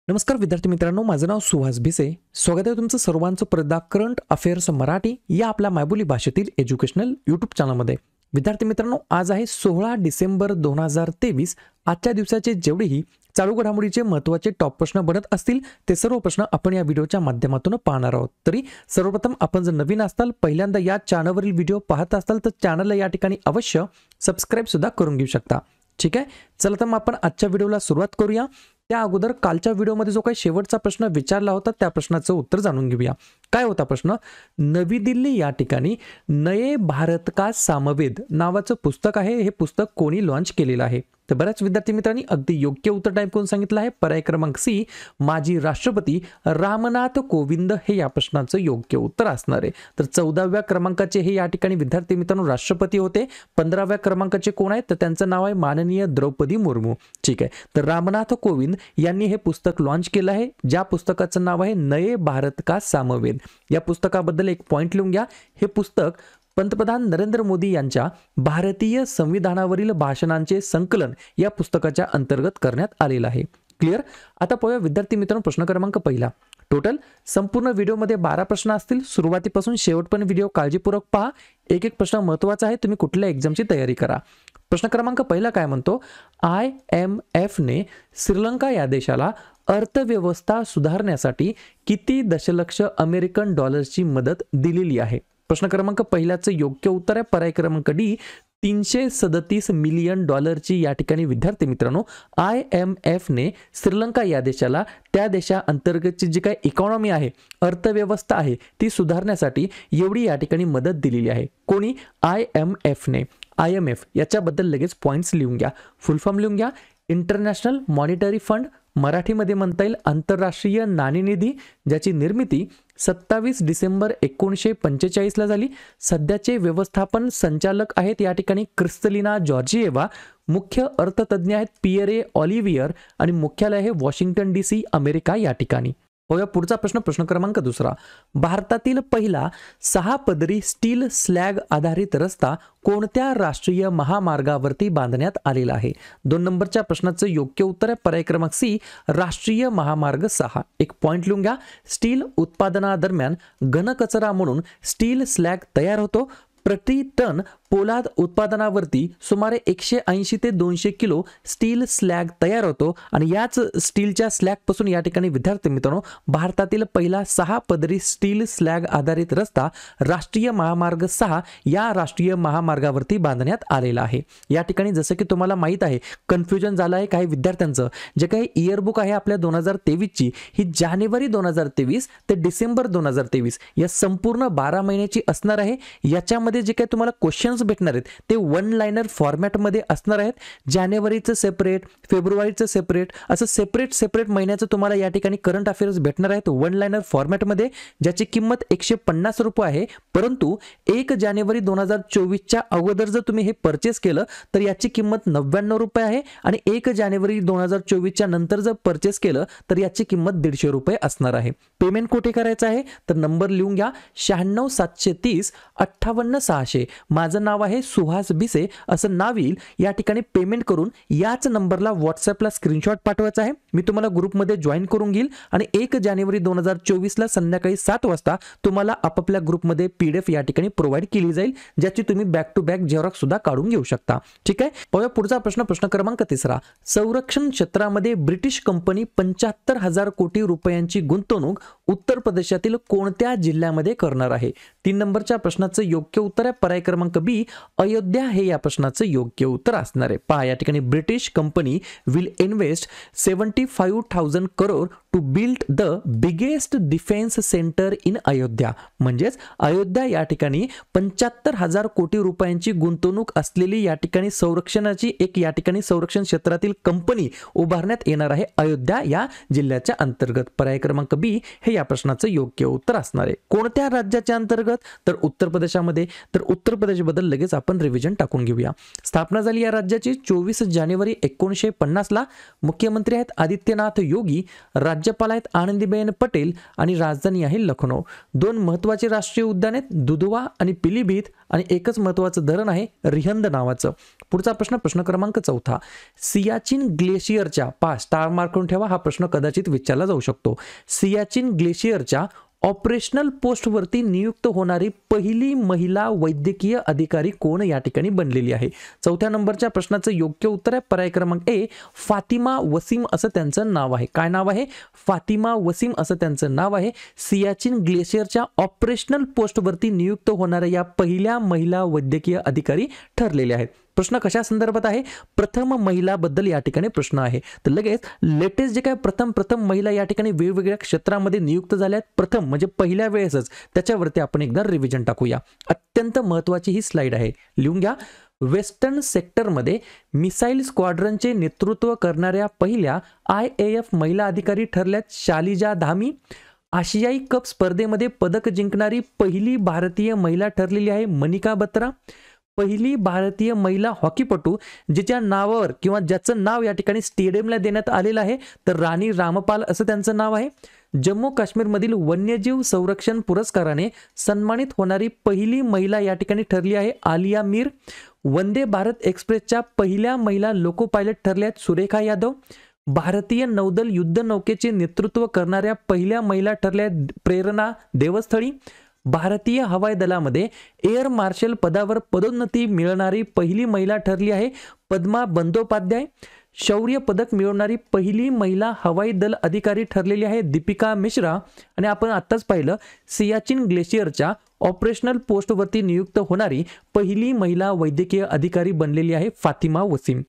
नमस्कार विद्यार्थी मित्रांनो, माझं नाव सुहास भिसे. स्वागत आहे तुमचं सर्वांचं परदा करंट अफेअर्स मराठी या आपल्या मायबोली भाषेतील एज्युकेशनल यूट्यूब चॅनलमध्ये. विद्यार्थी मित्रांनो, आज आहे 16 डिसेंबर 2023. आजच्या दिवसाचे जेवढेही चालू घडामोडीचे महत्त्वाचे टॉप प्रश्न बनत असतील ते सर्व प्रश्न आपण या व्हिडिओच्या माध्यमातून पाहणार आहोत. तरी सर्वप्रथम आपण जर नवीन असाल, पहिल्यांदा या चॅनलवरील व्हिडिओ पाहत असाल तर चॅनलला या ठिकाणी अवश्य सबस्क्राईब सुद्धा करून घेऊ शकता. ठीक आहे, चला तर मग आपण आजच्या व्हिडिओला सुरुवात करूया. त्या अगोदर कालच्या व्हिडिओमध्ये जो काही शेवटचा प्रश्न विचारला होता त्या प्रश्नाचं उत्तर जाणून घेऊया. काय होता प्रश्न? नवी दिल्ली या ठिकाणी नये भारत का सामवेद नावाचं पुस्तक आहे. हे पुस्तक कोणी लॉन्च केलेलं आहे? तर बऱ्याच विद्यार्थी मित्रांनी अगदी योग्य उत्तर टाईप करून सांगितलं आहे. पर्याय क्रमांक सी, माजी राष्ट्रपती रामनाथ कोविंद हे या प्रश्नाचं योग्य उत्तर असणार आहे. तर 14व्या क्रमांकाचे हे या ठिकाणी विद्यार्थी मित्रांनो राष्ट्रपती होते. 15व्या क्रमांकाचे कोण आहेत? तर त्यांचं नाव आहे माननीय द्रौपदी मुर्मू. ठीक आहे, तर रामनाथ कोविंद यांनी हे पुस्तक लॉन्च केलं आहे, ज्या पुस्तकाचं नाव आहे नये भारत का सामवेद. या पुस्तकाबद्दल एक पॉइंट लिहून घ्या. हे पुस्तक पंतप्रधान नरेंद्र मोदी यांच्या भारतीय संविधानावरील भाषणांचे संकलन या पुस्तकाच्या अंतर्गत करण्यात आलेलं आहे. क्लिअर? आता पाहूया विद्यार्थी मित्रांनो प्रश्न क्रमांक पहिला. टोटल संपूर्ण व्हिडिओमध्ये 12 प्रश्न असतील. सुरुवातीपासून शेवटपर्यंत व्हिडिओ काळजीपूर्वक पहा. एक एक प्रश्न महत्त्वाचा आहे. तुम्ही कुठल्या एक्झामची तयारी करा. प्रश्न क्रमांक पहिला काय म्हणतो? IMF ने श्रीलंका या देशाला अर्थव्यवस्था सुधारण्यासाठी किती दशलक्ष अमेरिकन डॉलर्सची मदत दिलेली आहे? प्रश्न क्रमांक पहिल्याचं योग्य उत्तर आहे पर्याय क्रमांक डी, 337 मिलियन डॉलरची या ठिकाणी विद्यार्थी मित्रांनो IMF ने श्रीलंका या देशाला त्या देशाअंतर्गतची जी काही इकॉनॉमी आहे, अर्थव्यवस्था आहे, ती सुधारण्यासाठी एवढी या ठिकाणी मदत दिलेली आहे. कोणी? IMF ने. IMF याच्याबद्दल लगेच पॉइंट्स लिहून घ्या. फुल फॉर्म लिहून घ्या. इंटरनॅशनल मॉनिटरी फंड, मराठीमध्ये म्हणता येईल आंतरराष्ट्रीय नाणेनिधी, ज्याची निर्मिती 27 डिसेंबर 1945 ला झाली. सध्याचे व्यवस्थापन संचालक आहेत या ठिकाणी क्रिस्टलिना जॉर्जिएवा. मुख्य अर्थतज्ञ आहेत पियरे ऑलिव्हियर आणि मुख्यालय आहे वॉशिंग्टन DC, अमेरिका या ठिकाणी. पुढचा प्रश्न, प्रश्न क्रमांक दुसरा. भारतातील पहिला 6 पदरी स्टील स्लॅग आधारित रस्ता कोणत्या राष्ट्रीय महामार्गावरती बांधण्यात आलेला आहे? 2 नंबरच्या प्रश्नाचं योग्य उत्तर आहे पर्याय क्रमांक सी, राष्ट्रीय महामार्ग 6. एक पॉइंट लिहून घ्या. स्टील उत्पादनादरम्यान घनकचरा म्हणून स्टील स्लॅग तयार होतो. प्रति टन पोलाद उत्पादनावरती सुमारे 180 ते 200 किलो स्टील स्लॅग तयार होतो आणि याच स्टीलच्या स्लॅग पासून या ठिकाणी विद्यार्थी मित्रांनो भारतातील पहिला 6 पदरी स्टील स्लॅग आधारित रस्ता राष्ट्रीय महामार्ग 6 या राष्ट्रीय महामार्गावरती बांधण्यात आलेला आहे. या ठिकाणी जसं की तुम्हाला माहित आहे, कन्फ्युजन झालं आहे काही विद्यार्थ्यांचं. जे काही इयरबुक आहे आपल्या 2023 ची, ही जानेवारी 2023 ते डिसेंबर 2023 या संपूर्ण 12 महिन्याची असणार आहे. याच्यामध्ये जे काही तुम्हाला क्वेश्चन्स भेटणार आहेत ते 1 लाइनर फॉर्मॅटमध्ये असणार आहेत. जानेवारीचं सेपरेट, फेब्रुवारीचं सेपरेट, असं सेपरेट महिन्याचं तुम्हाला या ठिकाणी करंट अफेअर्स भेटणार आहेत 1 लाइनर फॉर्मॅटमध्ये, ज्याची किंमत 150 रुपये आहे. परंतु 1 जानेवारी 2024 च्या अगोदर जर तुम्ही हे परचेस केलं तर याची किंमत 99 रुपये आहे आणि 1 जानेवारी 2024 च्या नंतर जर परचेस केलं तर याची किंमत 150 रुपये असणार आहे. पेमेंट कुठे करायचं आहे? तर नंबर लिहून घ्या. 96 730 58 600. माझं नाव आहे सुहास भिसे असं नाव येईल. या ठिकाणी पेमेंट करून याच नंबरला व्हॉट्सअपला स्क्रीनशॉट पाठवायचा आहे. मी तुम्हाला ग्रुपमध्ये जॉईन करून घेईल आणि 1 जानेवारी 2024 ला संध्याकाळी 7 वाजता तुम्हाला आपापल्या ग्रुपमध्ये PDF या ठिकाणी प्रोव्हाइड केली जाईल, ज्याची तुम्ही बॅक टू बॅक झेरॉक्स सुद्धा काढून घेऊ शकता. ठीक आहे, पाहूया पुढचा प्रश्न, प्रश्न क्रमांक तिसरा. संरक्षण क्षेत्रामध्ये ब्रिटिश कंपनी 75,000 कोटी रुपयांची गुंतवणूक उत्तर प्रदेशातील कोणत्या जिल्ह्यामध्ये करणार आहे? 3 नंबरच्या प्रश्नाचं योग्य उत्तर आहे पर्याय क्रमांक बी, अयोध्या हे या प्रश्नाचं योग्य उत्तर असणार आहे. पहा, या ठिकाणी British company will invest 75,000 crore to build the biggest defence centre in Ayodhya. म्हणजेच अयोध्या या ठिकाणी 75,000 कोटी रुपयांची गुंतवणूक असलेली या ठिकाणी संरक्षणाची एक या ठिकाणी संरक्षण क्षेत्रातील कंपनी उभारण्यात येणार आहे अयोध्या या जिल्ह्याच्या अंतर्गत. पर्याय क्रमांक बी हे या प्रश्नाचं योग्य उत्तर असणार आहे. कोणत्या राज्याच्या अंतर्गत? तर उत्तर प्रदेशामध्ये. तर उत्तर प्रदेश बद्दल लगेच आपण रिव्हिजन टाकून घेऊया. स्थापना झाली या राज्याची 24 जानेवारी 1950 ला. मुख्यमंत्री आहेत आदित्यनाथ योगी, राज्यपाल आहेत आनंदीबेन पटेल आणि राजधानी आहे लखनौ. 2 महत्त्वाचे राष्ट्रीय उद्यान आहेत दुधवा आणि पिलीभीत आणि एकच महत्त्वाचं धरण आहे रिहंद नावाचं. पुढचा प्रश्न, प्रश्न क्रमांक 4. सियाचीन ग्लेशियरच्या स्टार मार्क करून ठेवा, हा प्रश्न कदाचित विचारला जाऊ शकतो. सियाचीन ग्लेशियरच्या ऑपरेशनल पोस्टवरती नियुक्त होणारी पहिली महिला वैद्यकीय अधिकारी कोण या ठिकाणी बनलेली आहे? 4थ्या नंबरच्या प्रश्नाचं योग्य उत्तर आहे पर्याय क्रमांक ए, फातिमा वसीम असं त्यांचं नाव आहे. काय नाव आहे? फातिमा वसीम असं त्यांचं नाव आहे. सियाचीन ग्लेशियरच्या ऑपरेशनल पोस्टवरती नियुक्त होणाऱ्या या पहिल्या महिला वैद्यकीय अधिकारी ठरलेल्या आहेत. प्रश्न कशा संदर्भात आहे? प्रथम महिलाबद्दल या ठिकाणी प्रश्न आहे. तर लगेच लेटेस्ट जे काय प्रथम महिला या ठिकाणी वेगवेगळ्या क्षेत्रामध्ये नियुक्त झाल्यात, प्रथम म्हणजे पहिल्या वेळेसच, त्याच्यावरती आपण एकदा रिव्हिजन टाकूया. अत्यंत महत्त्वाची ही स्लाइड आहे, लिहून घ्या. वेस्टर्न सेक्टरमध्ये मिसाईल स्क्वाड्रनचे नेतृत्व करणाऱ्या पहिल्या IAF महिला अधिकारी ठरल्यात शालिजा धामी. आशियाई कप स्पर्धेमध्ये पदक जिंकणारी पहिली भारतीय महिला ठरलेली आहे मनिका बत्रा. पहिली भारतीय महिला हॉकीपटू जिच्या नावावर किंवा ज्याचं नाव या ठिकाणी स्टेडियमला देण्यात आलेलं आहे, तर राणी रामपाल असं त्यांचं नाव आहे. जम्मू काश्मीरमधील वन्यजीव संरक्षण पुरस्काराने सन्मानित होणारी पहिली महिला या ठिकाणी ठरली आहे आलिया मीर. वंदे भारत एक्सप्रेसच्या पहिल्या महिला लोको पायलट ठरल्या सुरेखा यादव. भारतीय नौदल युद्ध नौकेचे नेतृत्व करणाऱ्या पहिल्या महिला ठरल्या प्रेरणा देवस्थळी. भारतीय हवाई दलामध्ये एअर मार्शल पदावर पदोन्नती मिळणारी पहिली महिला ठरली आहे पद्मा बंदोपाध्याय. शौर्य पदक मिळवणारी पहिली महिला हवाई दल अधिकारी ठरलेली आहे दीपिका मिश्रा. आणि आपण आत्ताच पाहिलं, सियाचीन ग्लेशियरच्या ऑपरेशनल पोस्टवरती नियुक्त होणारी पहिली महिला वैद्यकीय अधिकारी बनलेली आहे फातिमा वसीम.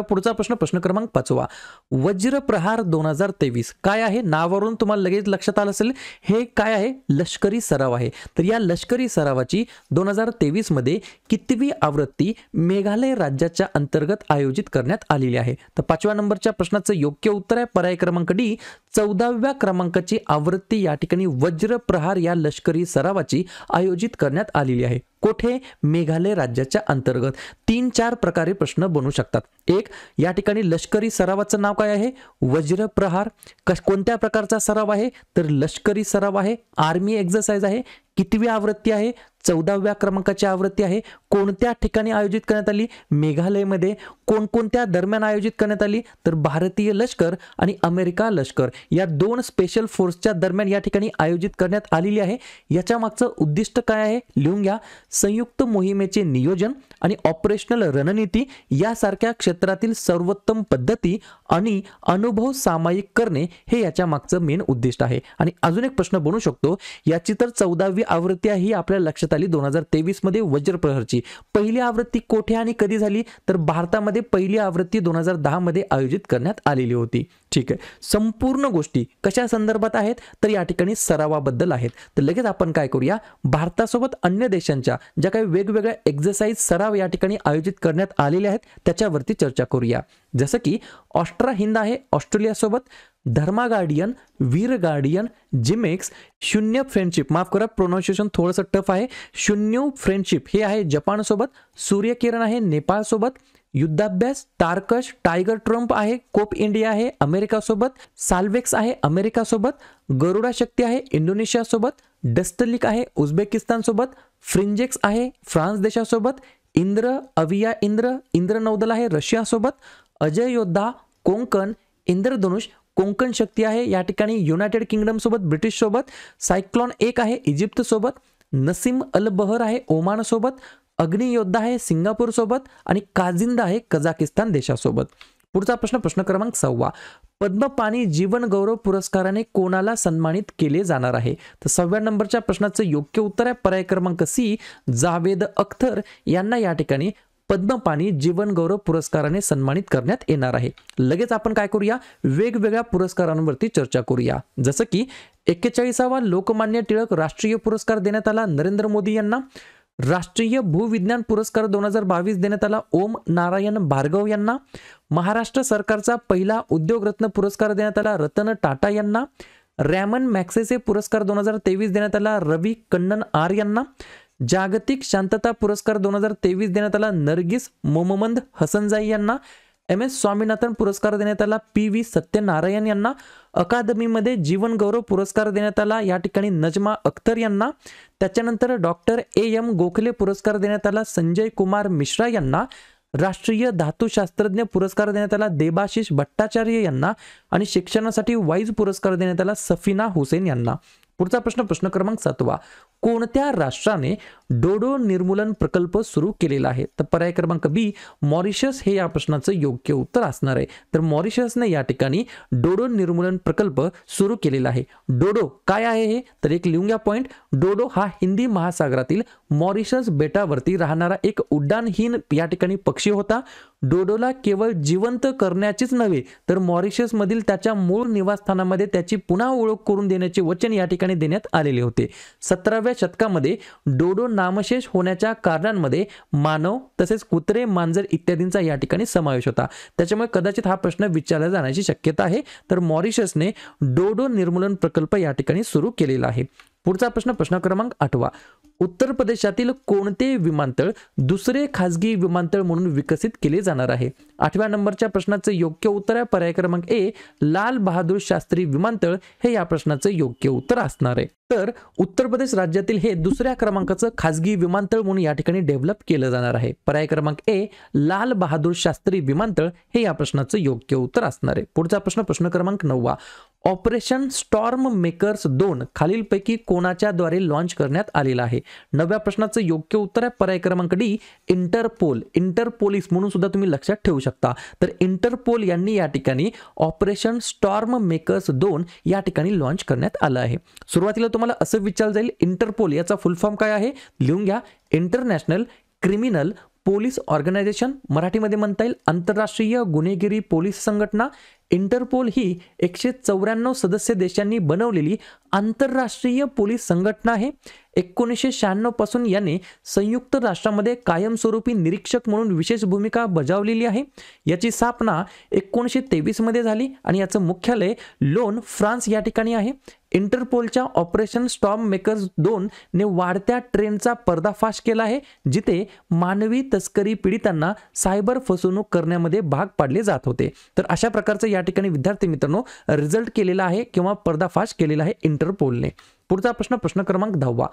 पुढचा प्रश्न, प्रश्न क्रमांक 5. वज्र प्रहार 2023 काय आहे? नावावरून तुम्हाला लगेच लक्षात आलं असेल, हे काय आहे? लष्करी सराव आहे. तर या लष्करी सरावाची 2023 मध्ये कितवी आवृत्ती मेघालय राज्याच्या अंतर्गत आयोजित करण्यात आलेली आहे? तर 5व्या नंबरच्या प्रश्नाचं योग्य उत्तर आहे पर्याय क्रमांक डी, 14व्या क्रमांकाची आवृत्ती या ठिकाणी वज्र प्रहार या लष्करी सरावाची आयोजित करण्यात आलेली आहे. कोठे? मेघालय राज्याच्या अंतर्गत. 3-4 प्रकारे प्रश्न बनू शकतात. एक, या ठिकाणी लष्करी सरावाचं नाव काय आहे? वज्र प्रहार. कोणत्या प्रकारचा सराव आहे? तर लष्करी सराव आहे, आर्मी एक्सरसाइज आहे. कितवी आवृत्ती आहे? 14व्या क्रमांकाची आवृत्ती आहे. कोणत्या ठिकाणी आयोजित करण्यात आली? मेघालयमध्ये. कोणकोणत्या दरम्यान आयोजित करण्यात आली? तर भारतीय लष्कर आणि अमेरिका लष्कर या 2 स्पेशल फोर्सच्या दरम्यान या ठिकाणी आयोजित करण्यात आलेली आहे. याच्या मागचं उद्दिष्ट काय आहे? लिहून घ्या. संयुक्त मोहिमेचे नियोजन आणि ऑपरेशनल रणनीती यासारख्या क्षेत्रातील सर्वोत्तम पद्धती आणि अनुभव सामायिक करणे हे याच्या मागचं मेन उद्दिष्ट आहे. आणि अजून एक प्रश्न बनू शकतो, याची तर 14वी आवृत्ती ही आपल्या लक्षात आली 2023 मध्ये वज्र प्रहारची. पहिली आवृत्ती कोठे आणि कधी झाली? तर भारतामध्ये पहिली आवृत्ती 2010 मध्ये आयोजित करण्यात आलेली होती. ठीक आहे. संपूर्ण गोष्टी कशा संदर्भात आहेत? तर या ठिकाणी सरावाबद्दल आहेत. तर लगेच आपण काय करूया, भारतासोबत अन्य देशांच्या ज्या काही वेगवेगळ्या एक्सरसाइज सराव या ठिकाणी आयोजित करण्यात आलेले आहेत त्याच्यावरती चर्चा करूया. जसं की ऑस्ट्रा हिंद आहे ऑस्ट्रेलियासोबत, धर्मा गार्डियन, वीर गार्डियन, जिमेक्स, शून्य फ्रेंडशिप, माफ करा प्रोनाउन्सिएशन थोडंसं टफ आहे, शून्य फ्रेंडशिप हे आहे जपानसोबत, सूर्यकिरण आहे नेपाळसोबत, युद्धाभ्यास, टार्कश, टायगर ट्रम्प आहे, कोप इंडिया आहे अमेरिकासोबत, साल्वेक्स आहे अमेरिकासोबत, गरुडा शक्ती आहे इंडोनेशियासोबत, डस्टलिक आहे उझबेकिस्तानसोबत, फ्रिंजेक्स आहे फ्रान्स देशासोबत, इंद्र, अविया इंद्र नौदल आहे रशियासोबत, अजय योद्धा, कोंकण, इंद्रधनुष, कोंकण शक्ती आहे या ठिकाणी युनायटेड किंगडम सोबत ब्रिटिश सोबत, सायक्लॉन 1 आहे इजिप्त सोबत, नसीम अल बहर आहे ओमान सोबत, अग्नियोद्धा आहे सिंगापूर सोबत आणि काजिंदा आहे कझाकिस्तान देशासोबत. पुढचा प्रश्न, प्रश्न क्रमांक 6. पद्मपाणी जीवन गौरव पुरस्काराने कोणाला सन्मानित केले जाणार आहे? तर 6व्या नंबरच्या प्रश्नाचं योग्य उत्तर आहे पर्याय क्रमांक सी, जावेद अख्तर यांना या ठिकाणी पद्मपाणी जीवन गौरव पुरस्काराने सन्मानित करण्यात येणार आहे. लगेच आपण काय करूया, वेगवेगळ्या पुरस्कारांवरती चर्चा करूया. जसं की 41वा लोकमान्य टिळक राष्ट्रीय पुरस्कार देण्यात आला नरेंद्र मोदी यांना. राष्ट्रीय भूविज्ञान पुरस्कार 2022 देण्यात आला ओम नारायण भार्गव यांना. महाराष्ट्र सरकारचा पहिला उद्योगरत्न पुरस्कार देण्यात आला रतन टाटा यांना. रॅमन मॅक्सेसे पुरस्कार 2023 देण्यात आला रवी कन्नन आर यांना. जागतिक शांतता पुरस्कार 2023 देण्यात आला नरगिस मोहम्मद हसनजाई यांना. MS स्वामीनाथन पुरस्कार देण्यात आला PV सत्यनारायण यांना, अकादमीमध्ये जीवन गौरव पुरस्कार देण्यात आला या ठिकाणी नजमा अख्तर यांना, त्याच्यानंतर डॉक्टर AM गोखले पुरस्कार देण्यात आला संजय कुमार मिश्रा यांना, राष्ट्रीय धातुशास्त्रज्ञ पुरस्कार देण्यात आला देबाशिष भट्टाचार्य यांना आणि शिक्षणासाठी वाईज पुरस्कार देण्यात आला सफीना हुसेन यांना। पुढचा प्रश्न क्रमांक 7 कोणत्या राष्ट्राने डोडो निर्मूलन प्रकल्प सुरू केलेला आहे? तर पर्याय क्रमांक B मॉरिशस हे या प्रश्नाचं योग्य उत्तर असणार आहे। तर मॉरिशसने या ठिकाणी डोडो निर्मूलन प्रकल्प सुरू केलेला आहे। डोडो काय आहे हे? तर एक लिहून घ्या पॉइंट। डोडो हा हिंदी महासागरातील मॉरिशस बेटावरती राहणारा एक उड्डाणहीन या ठिकाणी पक्षी होता। डोडोला केवळ जिवंत करण्याचीच नव्हे तर मॉरिशस मधील त्याच्या मूळ निवासस्थानामध्ये त्याची पुन्हा ओळख करून देण्याचे वचन या ठिकाणी देण्यात आलेले होते। 17व्या शतकामध्ये डोडो नामशेष होण्याच्या कारणांमध्ये मानव तसेच कुत्रे मांजर इत्यादींचा या ठिकाणी समावेश होता। त्याच्यामुळे कदाचित हा प्रश्न विचारला जाण्याची शक्यता आहे। तर मॉरिशसने डोडो निर्मूलन प्रकल्प या ठिकाणी सुरू केलेला आहे। पुढचा प्रश्न क्रमांक 8 उत्तर प्रदेशातील कोणते विमानतळ दुसरे खासगी विमानतळ म्हणून विकसित केले जाणार आहे? 8व्या नंबरच्या प्रश्नाचं योग्य उत्तर आहे पर्याय क्रमांक A लाल बहादूर शास्त्री विमानतळ हे या प्रश्नाचं योग्य उत्तर असणार आहे। तर उत्तर प्रदेश राज्यातील हे दुसऱ्या क्रमांकाचं खासगी विमानतळ म्हणून या ठिकाणी डेव्हलप केलं जाणार आहे। पर्याय क्रमांक A लाल बहादूर शास्त्री विमानतळ हे या प्रश्नाचं योग्य उत्तर असणार आहे। पुढचा प्रश्न क्रमांक 9 ऑपरेशन स्टॉर्म मेकर्स 2 खालीलपैकी कोणाच्या द्वारे लॉन्च करण्यात आलेला आहे? 9व्या प्रश्नाचं योग्य उत्तर आहे पर्याय क्रमांक D इंटरपोल इंटरपोलिस म्हणून सुद्धा तुम्ही लक्षात ठेवू शकता। तर इंटरपोल यांनी या ठिकाणी ऑपरेशन स्टॉर्म मेकर्स 2 या ठिकाणी लॉन्च करण्यात आलं आहे। सुरुवातीला तुम्हाला असं विचारलं जाईल इंटरपोल याचा फुल फॉर्म काय आहे? लिहून घ्या इंटरनॅशनल क्रिमिनल पोलीस ऑर्गनायझेशन, मराठीमध्ये म्हणता येईल आंतरराष्ट्रीय गुन्हेगारी पोलीस संघटना। इंटरपोल ही 194 सदस्य देशांनी बनवलेली आंतरराष्ट्रीय पोलीस संघटना आहे। 1996 पासून याने संयुक्त राष्ट्रांमध्ये कायमस्वरूपी निरीक्षक म्हणून विशेष भूमिका बजावलेली आहे। याची स्थापना 1923 मध्ये झाली आणि याचं मुख्यालय लोन फ्रान्स या ठिकाणी आहे। इंटरपोलच्या ऑपरेशन स्टॉर्म मेकर्स 2 ने वाढत्या ट्रेंडचा पर्दाफाश केला आहे जिथे मानवी तस्करी पीडितांना सायबर फसवणूक करण्यामध्ये भाग पाडले जात होते। तर अशा प्रकारचं या ठिकाणी विद्यार्थी मित्रांनो रिझल्ट केलेला आहे किंवा पर्दाफाश केलेला आहे इंटरपोलने। पुढचा प्रश्न क्रमांक 10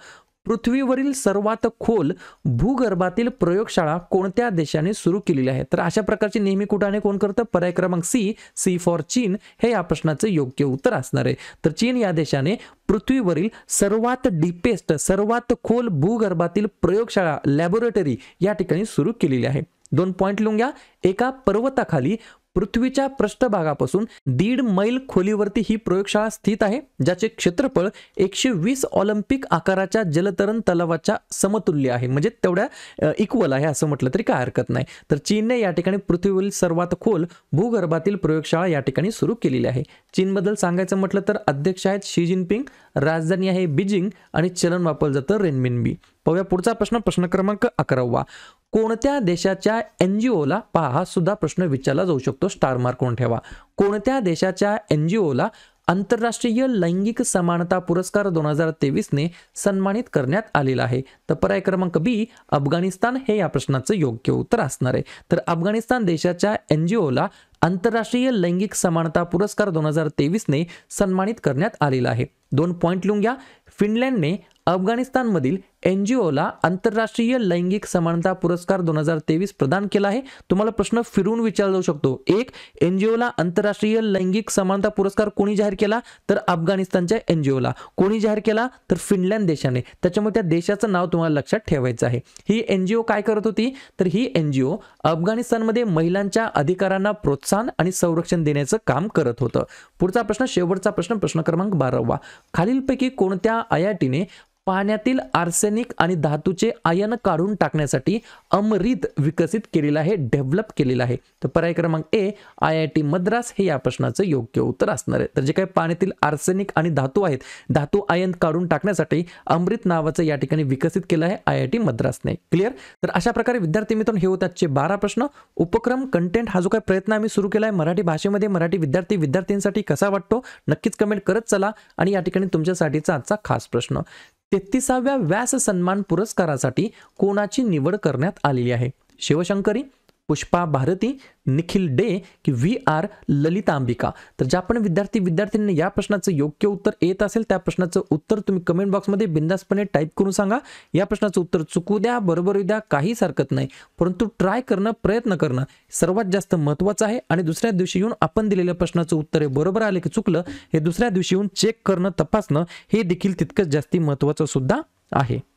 पृथ्वीवरील सर्वात खोल भूगर्भातील प्रयोगशाळा कोणत्या देशाने सुरू केलेली आहे? तर अशा प्रकारची नेहमी कुठाने कोण करतं? पर्याय क्रमांक C फॉर चीन हे या प्रश्नाचं योग्य उत्तर असणार आहे। तर चीन या देशाने पृथ्वीवरील सर्वात डीपेस्ट सर्वात खोल भूगर्भातील प्रयोगशाळा लॅबोरेटरी या ठिकाणी सुरू केलेली आहे। 2 पॉइंट लिहून घ्या। एका पर्वताखाली पृथ्वीच्या पृष्ठभागापासून 1.5 मैल खोलीवरती ही प्रयोगशाळा स्थित आहे ज्याचे क्षेत्रफळ 120 ऑलिम्पिक आकाराच्या जलतरण तलावाच्या समतुल्य आहे, म्हणजे तेवढ्या इक्वल आहे असं म्हटलं तरी काय हरकत नाही। तर चीनने या ठिकाणी पृथ्वीवरील सर्वात खोल भूगर्भातील प्रयोगशाळा या ठिकाणी सुरू केलेली आहे। चीनबद्दल सांगायचं म्हटलं तर अध्यक्ष आहेत शी जिनपिंग, राजधानी आहे बीजिंग आणि चलन वापरलं जातं रेनमिनबी। पाहूया पुढचा प्रश्न क्रमांक 11 कोणत्या देशाच्या NGOला पहा हा सुद्धा प्रश्न विचारला जाऊ शकतो, स्टार मार्क करून ठेवा। कोणत्या देशाच्या NGOला आंतरराष्ट्रीय लैंगिक समानता पुरस्कार 2023 ने सन्मानित करण्यात आलेला आहे? तर पर्याय क्रमांक B अफगाणिस्तान हे या प्रश्नाचं योग्य उत्तर असणार आहे। तर अफगाणिस्तान देशाच्या NGOला आंतरराष्ट्रीय लैंगिक समानता पुरस्कार 2023 ने सन्मानित करण्यात आलेला आहे। 2 पॉइंट लिहून घ्या। फिनलँडने अफगाणिस्तानमधील NGOला आंतरराष्ट्रीय लैंगिक समानता पुरस्कार 2023 प्रदान केला आहे। तुम्हाला प्रश्न फिरून विचारला जाऊ शकतो। एक NGOला आंतरराष्ट्रीय लैंगिक समानता पुरस्कार कोणी जाहीर केला? तर अफगाणिस्तानच्या NGOला। कोणी जाहीर केला? तर फिनलँड देशाने। त्याच्यामुळे त्या देशाचं नाव तुम्हाला लक्षात ठेवायचं आहे। ही NGO काय करत होती? तर ही NGO अफगाणिस्तानमध्ये महिलांच्या अधिकारांना प्रोत्साहन आणि संरक्षण देण्याचं काम करत होतं। पुढचा प्रश्न शेवटचा प्रश्न क्रमांक 12 खालीलपैकी कोणत्या IITने पाण्यातील आर्सेनिक आणि धातूचे आयन काढून टाकण्यासाठी अमृत विकसित केलेला आहे, डेव्हलप केलेला आहे? तर पर्याय क्रमांक A IIT मद्रास हे या प्रश्नाचं योग्य उत्तर असणार आहे। तर जे काही पाण्यातील आर्सेनिक आणि धातू आहेत, धातू आयन काढून टाकण्यासाठी अमृत नावाचं या ठिकाणी विकसित केलं आहे IIT मद्रासने। क्लिअर? तर अशा प्रकारे विद्यार्थी मित्रांनो हे होते आजचे 12 प्रश्न। उपक्रम कंटेंट हा जो काही प्रयत्न आम्ही सुरू केला आहे मराठी भाषेमध्ये मराठी विद्यार्थ्यांसाठी कसा वाटतो नक्कीच कमेंट करत चला। आणि या ठिकाणी तुमच्यासाठीचा आजचा खास प्रश्न 33व्या व्यास सन्मान पुरस्कारासाठी कोणाची निवड करण्यात आलेली आहे? शिवशंकरी, पुष्पा भारती, निखिल डे की व्ही आर ललितांबिका? तर ज्या पण विद्यार्थ्यांनी या प्रश्नाचं योग्य उत्तर येत असेल त्या प्रश्नाचं उत्तर तुम्ही कमेंट बॉक्समध्ये बिंदासपणे टाईप करून सांगा. या प्रश्नाचं उत्तर चुकू द्या, बरोबर येऊ द्या, काहीच हरकत नाही, परंतु ट्राय करणं, प्रयत्न करणं सर्वात जास्त महत्त्वाचं आहे. आणि दुसऱ्या दिवशी येऊन आपण दिलेल्या प्रश्नाचं उत्तर हे बरोबर आले की चुकलं हे दुसऱ्या दिवशी येऊन चेक करणं, तपासणं हे देखील तितकंच जास्ती महत्त्वाचं सुद्धा आहे.